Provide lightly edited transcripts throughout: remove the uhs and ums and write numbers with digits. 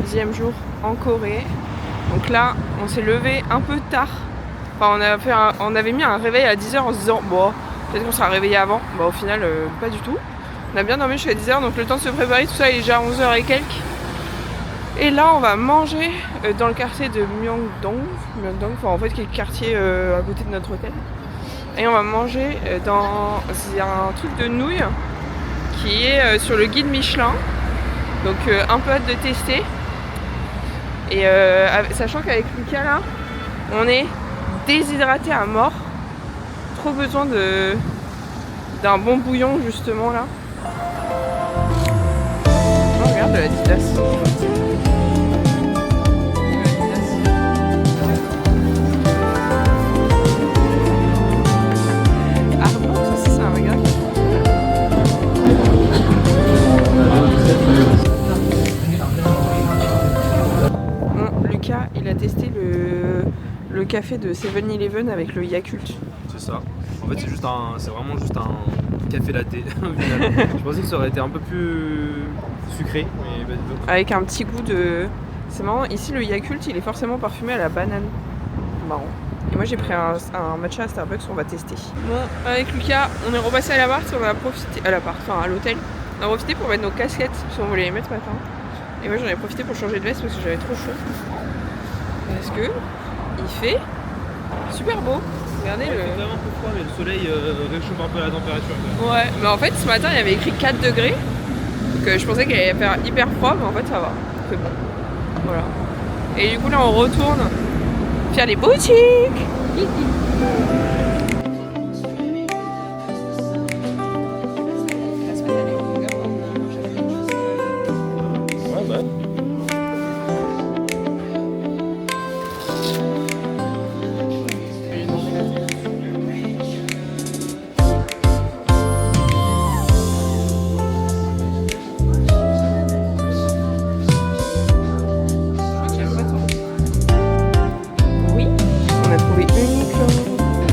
10e jour en Corée. Donc là, on s'est levé un peu tard. Enfin, on avait mis un réveil à 10h en se disant bon, peut-être qu'on sera réveillé avant. Bah au final, pas du tout. On a bien dormi jusqu'à 10h, donc le temps de se préparer, tout ça, il est déjà 11h et quelques. Et là, on va manger dans le quartier de Myeongdong, enfin, en fait, qui est le quartier à côté de notre hôtel. Et on va manger dans un truc de nouilles qui est sur le guide Michelin. Donc un peu hâte de tester. Et sachant qu'avec Lucas là, on est déshydraté à mort. Trop besoin d'un bon bouillon justement là. Oh, regarde de la Adidas. Il a testé le café de 7-Eleven avec le Yakult. C'est ça. En fait, c'est vraiment juste un café latte. Je pensais que ça aurait été un peu plus sucré. Mais avec un petit goût de... C'est marrant, ici le Yakult il est forcément parfumé à la banane. Marrant. Et moi j'ai pris un matcha à Starbucks, on va tester. Bon, avec Lucas, on est repassé à l'appart, on a profité... à l'hôtel. On a profité pour mettre nos casquettes, parce qu'on voulait les mettre ce matin. Et moi j'en ai profité pour changer de veste parce que j'avais trop chaud. Parce que il fait super beau. Regardez il fait vraiment un peu froid, mais le soleil réchauffe un peu la température. Ouais, mais en fait ce matin il y avait écrit 4 degrés. Donc je pensais qu'il allait faire hyper froid, mais en fait ça va. C'est bon. Voilà. Et du coup là on retourne faire les boutiques.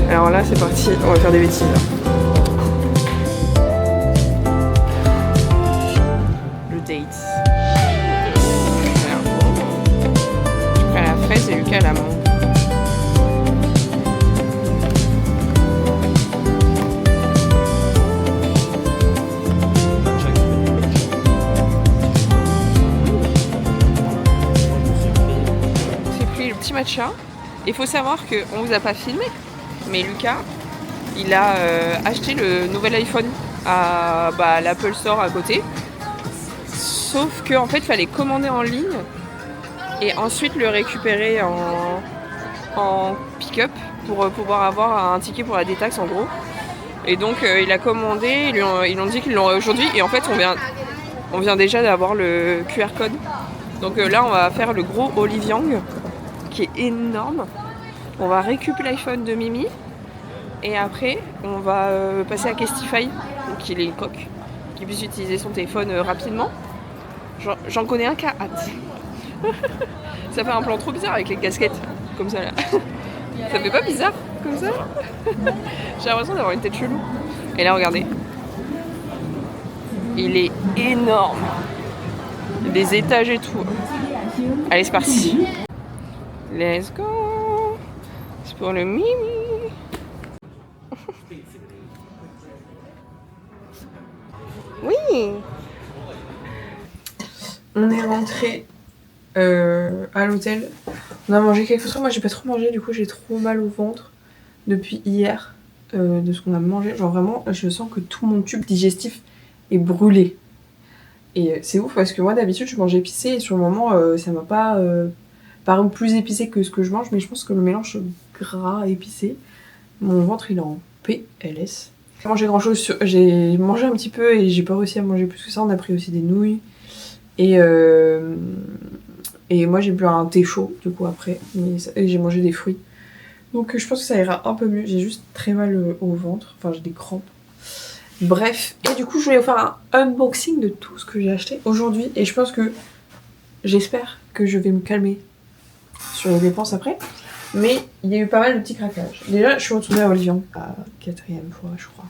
Alors là c'est parti, on va faire des bêtises. Le date. Je prends la fraise et Lucas à la menthe. J'ai pris le petit matcha. Il faut savoir qu'on vous a pas filmé. Mais Lucas, il a acheté le nouvel iPhone à l'Apple Store à côté. Sauf qu'en fait, il fallait commander en ligne et ensuite le récupérer en pick-up pour pouvoir avoir un ticket pour la détaxe en gros. Et donc, il a commandé, ils l'ont dit qu'ils l'auraient aujourd'hui. Et en fait, on vient déjà d'avoir le QR code. Donc là, on va faire le gros Oliviang qui est énorme. On va récupérer l'iPhone de Mimi et après on va passer à Kestify, donc il est une coque, qui puisse utiliser son téléphone rapidement. J'en connais un qui a hâte. Ça fait un plan trop bizarre avec les casquettes, comme ça là. Ça fait pas bizarre comme ça? J'ai l'impression d'avoir une tête chelou. Et là regardez, il est énorme, des étages et tout. Allez c'est parti. Let's go. C'est pour le Mimi. Oui. On est rentré à l'hôtel. On a mangé quelque chose. Moi j'ai pas trop mangé, du coup j'ai trop mal au ventre depuis hier de ce qu'on a mangé. Genre vraiment, je sens que tout mon tube digestif est brûlé. Et c'est ouf parce que moi d'habitude je mange épicé et sur le moment ça m'a pas paru plus épicé que ce que je mange, mais je pense que le mélange gras épicé, mon ventre il est en PLS. J'ai mangé grand chose, j'ai mangé un petit peu et j'ai pas réussi à manger plus que ça. On a pris aussi des nouilles et moi j'ai bu un thé chaud du coup après, et j'ai mangé des fruits. Donc je pense que ça ira un peu mieux. J'ai juste très mal au ventre, enfin j'ai des crampes. Bref, et du coup je voulais vous faire un unboxing de tout ce que j'ai acheté aujourd'hui et je pense que j'espère que je vais me calmer sur les dépenses après. Mais il y a eu pas mal de petits craquages. Déjà, je suis retournée à Olivier, à 4e fois, je crois.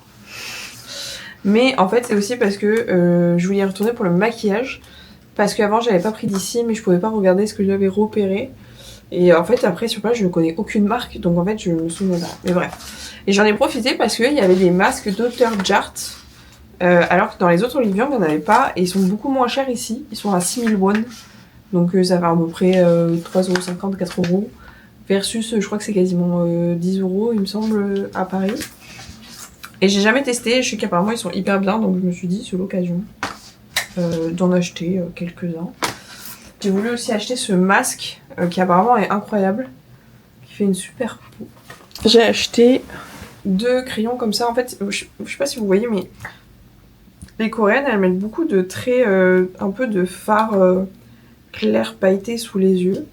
Mais en fait, c'est aussi parce que je voulais y retourner pour le maquillage. Parce qu'avant j'avais pas pris d'ici mais je pouvais pas regarder ce que j'avais repéré. Et en fait après sur place je ne connais aucune marque donc en fait je me souviens pas. Mais bref. Et j'en ai profité parce qu'il y avait des masques Dr. Jart. Alors que dans les autres Olivier il n'y en avait pas. Et ils sont beaucoup moins chers ici. Ils sont à 6000 won. Donc ça fait à peu près 3,50€, 4€. Versus je crois que c'est quasiment 10€ il me semble à Paris. Et j'ai jamais testé. Je sais qu'apparemment ils sont hyper bien. Donc je me suis dit c'est l'occasion d'en acheter quelques-uns. J'ai voulu aussi acheter ce masque qui apparemment est incroyable, qui fait une super peau. J'ai acheté 2 crayons comme ça. En fait, je sais pas si vous voyez, mais les Coréennes, elles mettent beaucoup de traits, un peu de fard clair pailleté sous les yeux.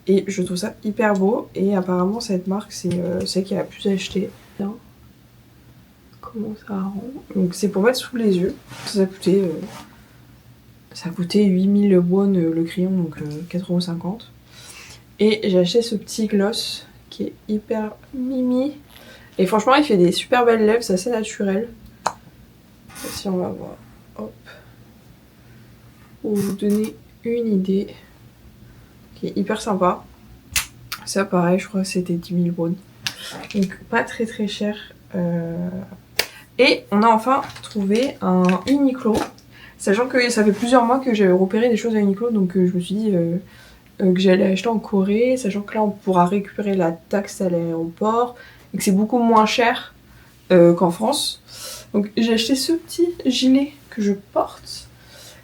Et je trouve ça hyper beau. Et apparemment, cette marque, c'est celle qui a la plus acheté. Bien. Comment ça rend? Donc c'est pour mettre sous les yeux. Ça a coûté 8000 won le crayon, donc 4,50€. Et j'ai acheté ce petit gloss qui est hyper mimi. Et franchement, il fait des super belles lèvres, c'est assez naturel. Si on va voir, hop. Pour vous donner une idée, qui est hyper sympa. Ça, pareil, je crois que c'était 10 000 won. Donc pas très très cher. Et on a enfin trouvé un Uniqlo. Sachant que ça fait plusieurs mois que j'avais repéré des choses à Uniqlo, donc je me suis dit que j'allais acheter en Corée, sachant que là on pourra récupérer la taxe à l'aéroport et que c'est beaucoup moins cher qu'en France. Donc j'ai acheté ce petit gilet que je porte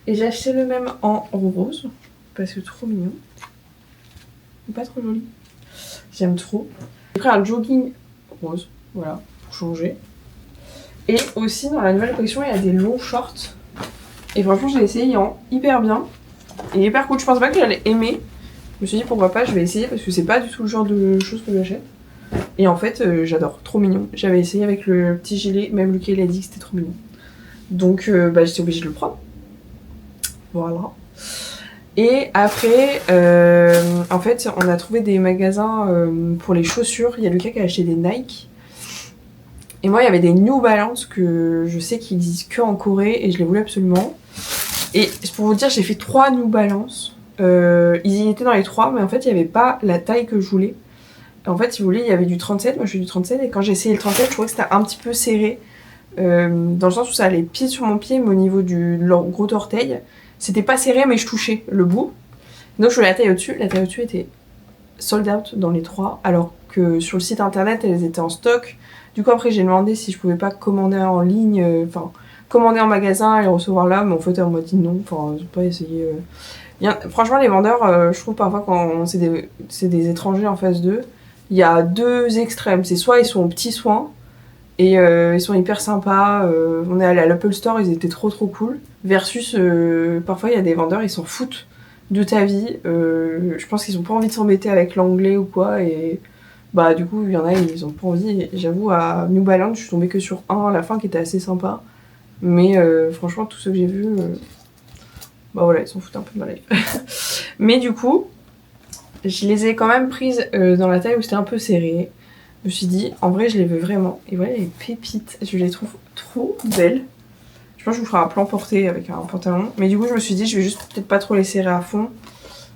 et j'ai acheté le même en rose parce que trop mignon. Pas trop joli. J'aime trop. J'ai pris un jogging rose, voilà, pour changer. Et aussi dans la nouvelle collection il y a des longs shorts. Et franchement, j'ai essayé en hyper bien. Et hyper cool. Je pense pas que j'allais aimer. Je me suis dit pourquoi pas, je vais essayer parce que c'est pas du tout le genre de choses que j'achète. Et en fait, j'adore. Trop mignon. J'avais essayé avec le petit gilet. Même Lucas, il a dit que c'était trop mignon. Donc, j'étais obligée de le prendre. Voilà. Et après, en fait, on a trouvé des magasins pour les chaussures. Il y a Lucas qui a acheté des Nike. Et moi, il y avait des New Balance que je sais qu'ils existent que en Corée et je les voulais absolument. Et pour vous dire, j'ai fait 3 New Balance. Ils y étaient dans les 3, mais en fait, il n'y avait pas la taille que je voulais. En fait, si vous voulez, il y avait du 37. Moi, je fais du 37. Et quand j'ai essayé le 37, je trouvais que c'était un petit peu serré. Dans le sens où ça allait pied sur mon pied, mais au niveau du gros orteil. C'était pas serré, mais je touchais le bout. Donc, je voulais la taille au-dessus. La taille au-dessus était sold out dans les 3. Alors que sur le site internet, elles étaient en stock. Du coup, après, j'ai demandé si je pouvais pas commander en ligne, commander en magasin et recevoir là, mais en fait, on m'a dit non, j'ai pas essayé. Franchement, les vendeurs, je trouve parfois quand c'est des étrangers en face d'eux, il y a 2 extrêmes. C'est soit ils sont aux petits soins et ils sont hyper sympas. On est allé à l'Apple Store, ils étaient trop cool. Versus, parfois, il y a des vendeurs, ils s'en foutent de ta vie. Je pense qu'ils ont pas envie de s'embêter avec l'anglais ou quoi et. Bah du coup il y en a ils ont pas envie. J'avoue à New Balance je suis tombée que sur un à la fin qui était assez sympa. Mais franchement tous ceux que j'ai vus bah voilà ils s'en foutent un peu de ma life. Mais du coup je les ai quand même prises dans la taille où c'était un peu serré. Je me suis dit en vrai je les veux vraiment. Et voilà les pépites, je les trouve trop belles. Je pense que je vous ferai un plan porté avec un pantalon. Mais du coup je me suis dit je vais juste peut-être pas trop les serrer à fond.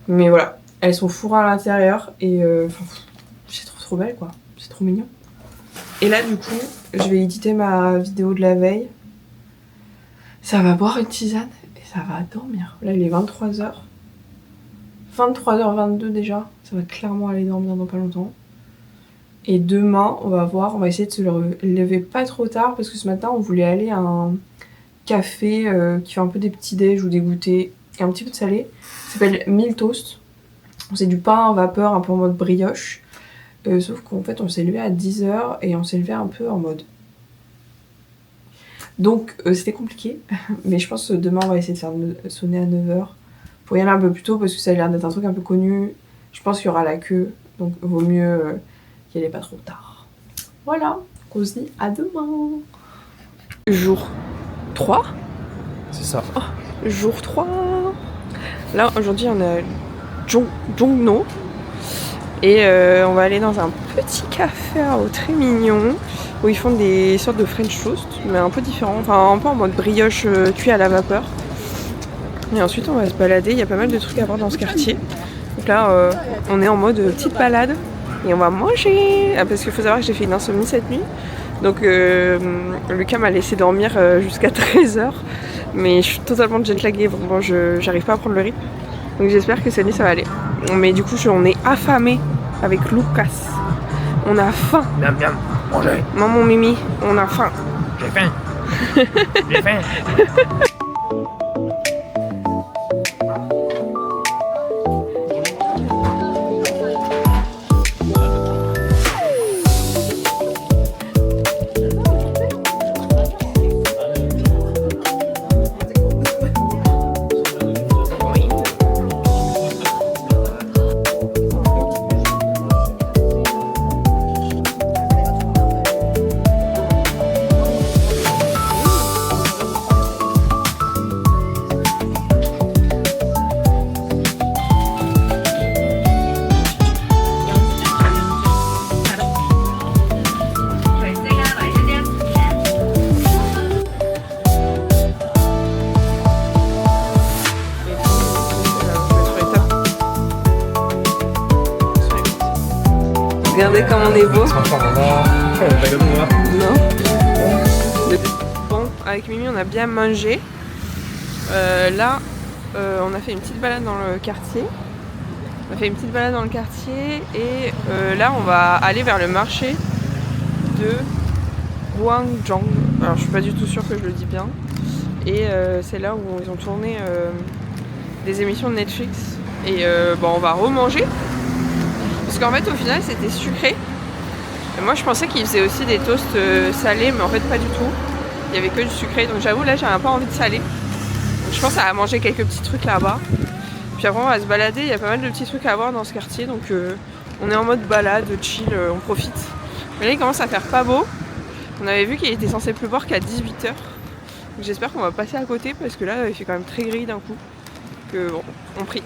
Mais voilà elles sont fourrées à l'intérieur et trop belle quoi, c'est trop mignon. Et là du coup, je vais éditer ma vidéo de la veille. Ça va boire une tisane et ça va dormir. Là il est 23h. 23h22 déjà. Ça va clairement aller dormir dans pas longtemps. Et demain, on va voir, on va essayer de se lever pas trop tard parce que ce matin on voulait aller à un café qui fait un peu des petits déj ou des goûters et un petit peu de salé. Ça s'appelle Mille Toast. C'est du pain à vapeur un peu en mode brioche. Sauf qu'en fait on s'est levé à 10h et on s'est levé un peu en mode. Donc c'était compliqué, mais je pense que demain on va essayer de faire sonner à 9h pour y aller un peu plus tôt parce que ça a l'air d'être un truc un peu connu. Je pense qu'il y aura la queue, donc vaut mieux y aller pas trop tard. Voilà, on se dit à demain. Jour 3. C'est ça. Oh, jour 3. Là aujourd'hui on a Jongno. Et on va aller dans un petit café très mignon où ils font des sortes de French toast mais un peu différent, enfin un peu en mode brioche cuit à la vapeur. Et ensuite on va se balader, il y a pas mal de trucs à voir dans ce quartier. Donc là on est en mode petite balade et on va manger. Parce qu'il faut savoir que j'ai fait une insomnie cette nuit. Donc Lucas m'a laissé dormir jusqu'à 13h. Mais je suis totalement jetlaguée, vraiment j'arrive pas à prendre le rythme. Donc j'espère que cette nuit ça va aller. Mais du coup on est affamé avec Lucas. On a faim. Miam miam, mangez. Maman Mimi, on a faim. J'ai faim. J'ai faim. Regardez comme on est beau. Non. Bon, avec Mimi on a bien mangé. Là, on a fait une petite balade dans le quartier. Et là on va aller vers le marché de Huangjong. Alors je suis pas du tout sûre que je le dis bien. Et c'est là où ils ont tourné des émissions de Netflix. Et bon, on va remanger. Parce qu'en fait au final c'était sucré. Et moi je pensais qu'ils faisaient aussi des toasts salés, mais en fait pas du tout. Il y avait que du sucré, donc j'avoue là j'avais pas envie de saler. Donc, je pense à manger quelques petits trucs là-bas. Puis après on va se balader, il y a pas mal de petits trucs à voir dans ce quartier, donc on est en mode balade, chill, on profite. Mais là il commence à faire pas beau. On avait vu qu'il était censé pleuvoir qu'à 18h. Donc j'espère qu'on va passer à côté parce que là il fait quand même très gris d'un coup. Que bon, on prie.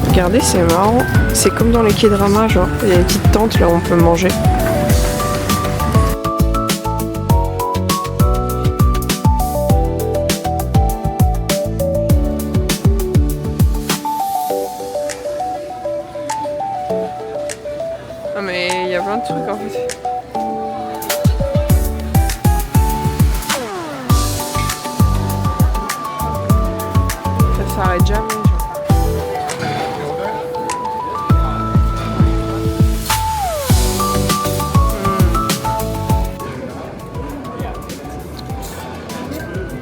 Regardez, c'est marrant. C'est comme dans les K-dramas, genre. Il y a des petites tentes là où on peut manger. Ah mais il y a plein de trucs en fait. Ça s'arrête jamais.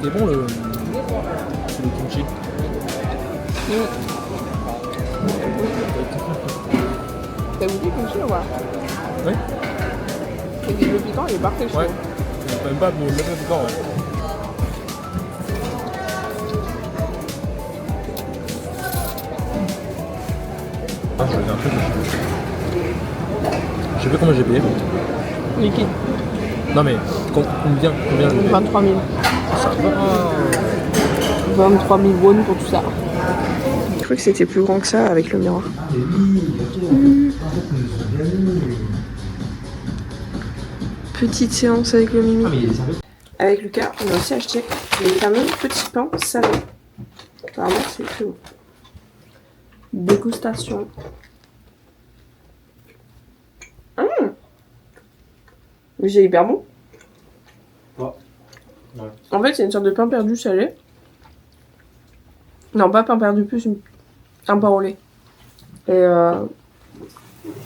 C'est bon le kimchi. T'as goûté le kimchi ou pas? Oui. Et le piquant il est parfait, je Ouais. trouve. Même pas le piquant, ouais. Ah, je vais dire un truc. Je sais pas combien j'ai payé. Liquide. Non mais combien 23 000. Ça va. 23 000 won pour tout ça. Je crois que c'était plus grand que ça avec le miroir. Petite séance avec le Mimi. Avec Lucas, on a aussi acheté les fameux petits pains salés. Apparemment, c'est très bon. Dégustation. Mais c'est hyper bon. Ouais. En fait, c'est une sorte de pain perdu salé. Non, pas pain perdu, plus un pain au lait. Et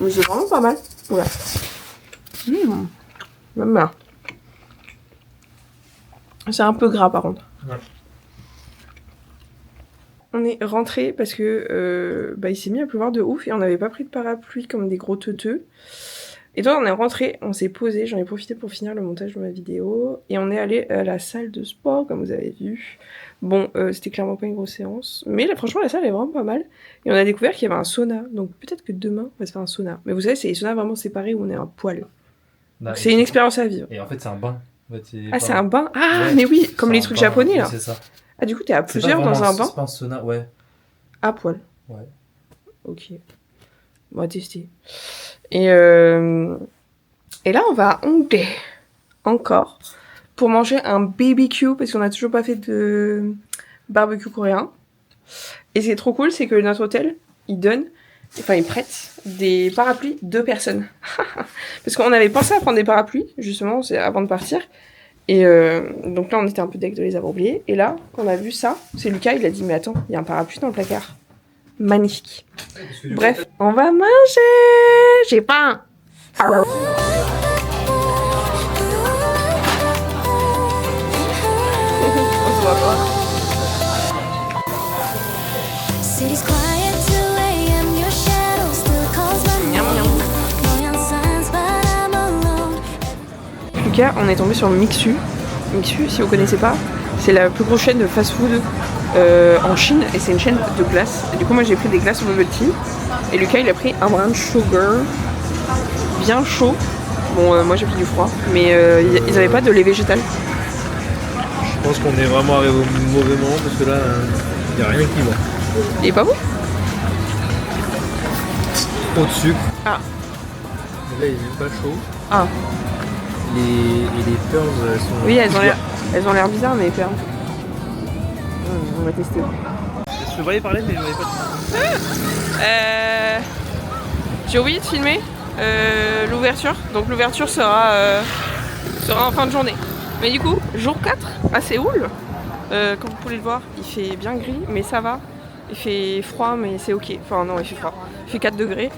mais c'est vraiment pas mal. Ouais. Même bien. C'est un peu gras par contre. Ouais. On est rentré parce que il s'est mis à pleuvoir de ouf et on n'avait pas pris de parapluie comme des gros teuteux. Et donc on est rentré, on s'est posé, j'en ai profité pour finir le montage de ma vidéo et on est allé à la salle de sport comme vous avez vu. Bon, c'était clairement pas une grosse séance, mais là, franchement la salle est vraiment pas mal. Et on a découvert qu'il y avait un sauna, donc peut-être que demain on va se faire un sauna. Mais vous savez, c'est les saunas vraiment séparés où on est à poil. C'est une expérience à vivre. Et en fait c'est un bain. En fait, c'est un bain. Ah ouais, mais oui, comme les trucs bain, japonais là. Oui, c'est ça. Ah du coup t'es à plusieurs dans un bain. C'est pas un sauna, ouais. À poil. Ouais. Ok. On va tester. Et là, on va à Hongdae. Encore. pour manger un BBQ parce qu'on a toujours pas fait de barbecue coréen. Et c'est trop cool, c'est que notre hôtel, il prête des parapluies 2 personnes. Parce qu'on avait pensé à prendre des parapluies, justement, avant de partir. Et donc là, on était un peu deg de les avoir oubliés. Et là, quand on a vu ça, c'est Lucas, il a dit, mais attends, il y a un parapluie dans le placard. Magnifique. Bref, on va manger. J'ai faim. On se voit pas. City's quiet, 2 a.m. Your shadow still calls my Miam, miam. name. Million signs, but I'm alone. Lucas, on est tombé sur Mixu. Mixu, si vous connaissez pas, c'est la plus grosse chaîne de fast-food en Chine et c'est une chaîne de glace. Et du coup, moi j'ai pris des glaces au bubble tea et Lucas il a pris un brown sugar bien chaud. Bon, moi j'ai pris du froid, mais ils avaient pas de lait végétal. Je pense qu'on est vraiment arrivé au mauvais moment parce que là, il n'y a rien qui va. Il est pas bon? Trop de sucre. Ah. Mais là, il est même pas chaud. Ah. Et les pearls, elles sont. Oui, elles ont l'air bizarres, mais fermes. On va tester. Je te voyais parler, mais je voyais pas. J'ai oublié de filmer l'ouverture. Donc l'ouverture sera en fin de journée. Mais du coup, jour 4 à Séoul. Comme vous pouvez le voir, il fait bien gris, mais ça va. Il fait froid, mais c'est ok. Enfin non, il fait froid. Il fait 4 degrés.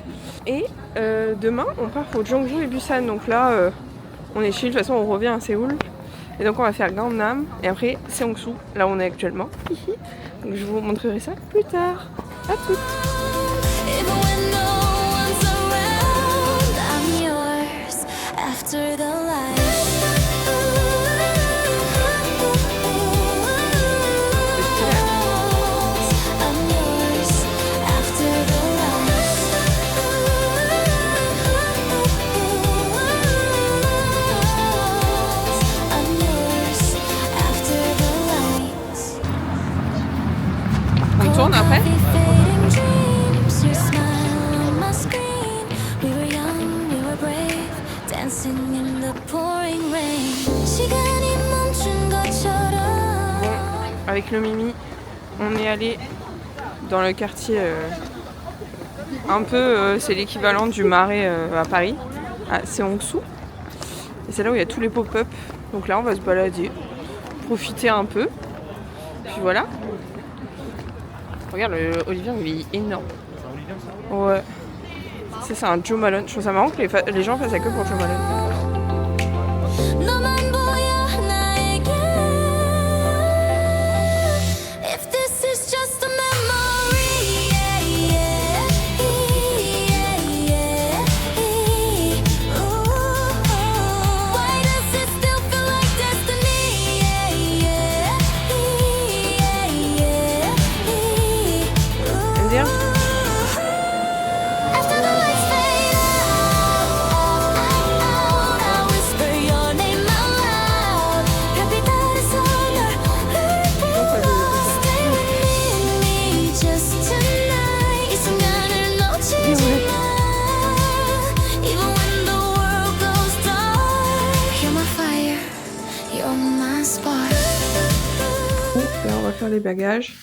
Et demain, on part pour Jeongju et Busan. Donc là, on est chill. De toute façon, on revient à Séoul. Et donc on va faire Gangnam. Et après, Seongsu, là où on est actuellement. Donc je vous montrerai ça plus tard. À toutes. Even when no one's around, I'm yours after the light. I'm yours after the light. I'm yours after the light. On tourne après. Fading dreams, your smile on my screen. We were young, we were brave, dancing in the pouring rain. 시간이 멈춘 것처럼. Avec le Mimi, on est allé dans le quartier un peu, c'est l'équivalent du Marais à Paris, à Seongsu. Et c'est là où il y a tous les pop-up. Donc là, on va se balader, profiter un peu. Puis voilà. Regarde, Olivier, il est énorme. Ouais. C'est un Joe Malone. Je trouve ça marrant que les gens fassent la queue pour Joe Malone. 너만 보여 나에게. If this is just a memory, yeah, yeah, yeah, yeah. Ooh, why does it still feel like destiny? Yeah, yeah, yeah, J'aime bien. After the lights fade out, I whisper your name out loud. 별빛 아래서 널 울고 Stay with me just tonight. 이 순간을 놓치지 마. Even when the world goes dark, you're my fire, you're my spark. Là, on va faire les bagages.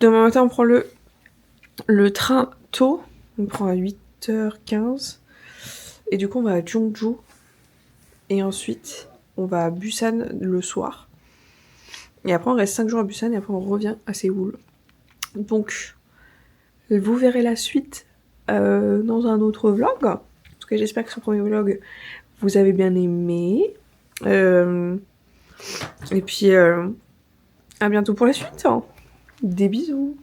Demain matin, on prend le train tôt. On prend à 8h15. Et du coup, on va à Jeongju. Et ensuite, on va à Busan le soir. Et après, on reste 5 jours à Busan. Et après, on revient à Séoul. Donc, vous verrez la suite dans un autre vlog. En tout cas, j'espère que ce premier vlog, vous avez bien aimé. Et puis, à bientôt pour la suite. Hein. Des bisous.